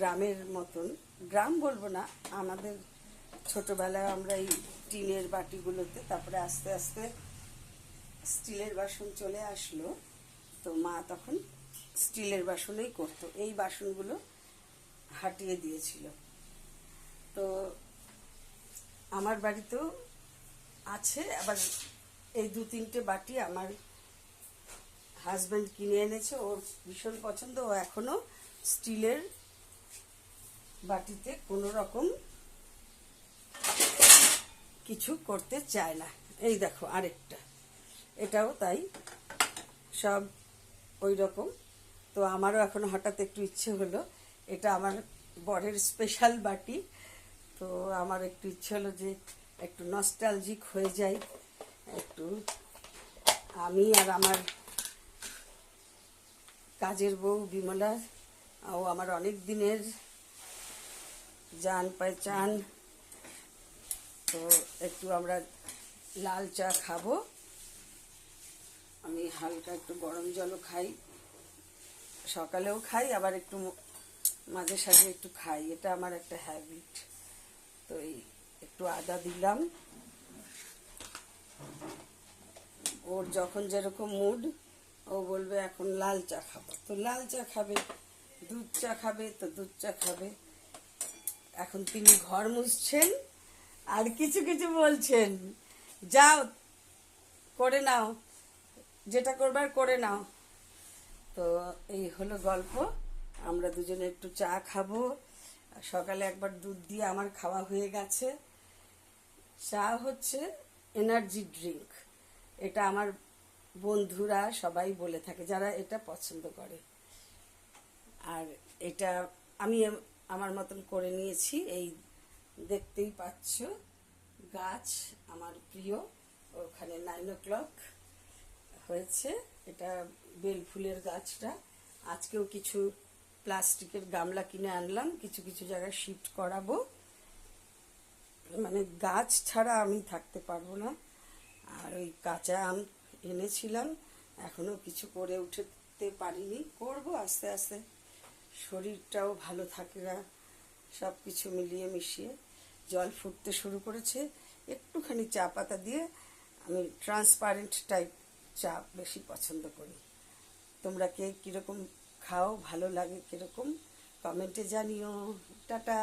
গ্রামের মতন, গ্রাম বলবো না, আমাদের ছোটবেলায় আমরা এই টিনের বাটিগুলোতে, তারপরে আস্তে আস্তে স্টিলের বাসন চলে আসলো, তো মা তখন স্টিলের বাসনেই করতো। এই বাসনগুলো হাটিয়ে দিয়েছিল। তো আমার বাড়িতেও আছে, আবার এই 2-3টে বাটি আমার হাজব্যান্ড কিনে এনেছে, ওর ভীষণ পছন্দ। ও এখনো স্টিলের বাটিতে কোনো রকম কিছু করতে চায় না। এই দেখো আরেকটা, এটাও তাই, সব ওই রকম। তো আমারও এখন হঠাৎ একটু ইচ্ছে হলো, এটা আমার বরের স্পেশাল বাটি, তো আমার একটু ইচ্ছে হলো যে একটু নস্টালজিক হয়ে যাই, একটু আমি আর আমার কাজের বউ বিমলা, ও আমার অনেক দিনের জান পেহচান, তো একটু আমরা লাল চা খাবো। আমি হালকা একটু গরম জলও খাই, সকালেও খাই, আবার একটু মাঝে সাঝে একটু খাই, এটা আমার একটা হ্যাবিট। তো এই একটু আদা দিলাম, ওর যখন যেরকম মুড, ও বলবে এখন লাল চা খাবো তো লাল চা খাবে, দুধ চা খাবে তো দুধ চা খাবে। এখন তিনি ঘর মুছছেন আর কিছু কিছু বলছেন, যাও করে নাও, যেটা করবার করে নাও। তো এই হলো গল্প। আমরা দুজনে একটু চা খাবো। সকালে একবার দুধ দিয়ে আমার খাওয়া হয়ে গেছে। চা হচ্ছে এনার্জি ড্রিঙ্ক, এটা আমার বন্ধুরা সবাই বলে থাকে, যারা এটা পছন্দ করে। আর এটা আমি আমার মতন করে নিয়েছি। এই দেখতেই পাচ্ছ, গাছ আমার প্রিয়, ওখানে 9 o'clock হয়েছে, এটা বেল ফুলের গাছটা। আজকেও কিছু প্লাস্টিকের গামলা কিনে আনলাম, কিছু কিছু জায়গায় শিফট করাবো, মানে গাছ ছাড়া আমি থাকতে পারবো না। আর ওই কাঁচা আম এনেছিলাম, এখনো কিছু করে উঠতে পারিনি, করব আস্তে আস্তে, শরীরটাও ভালো থাকে না, সব কিছু মিলিয়ে মিশিয়ে। জল ফুটতে শুরু করেছে, একটুখানি চা পাতা দিয়ে, আমি ট্রান্সপারেন্ট টাইপ চা বেশি পছন্দ করি। তোমরা কে কীরকম খাও, ভালো লাগে কীরকম, কমেন্টে জানিও। টাটা।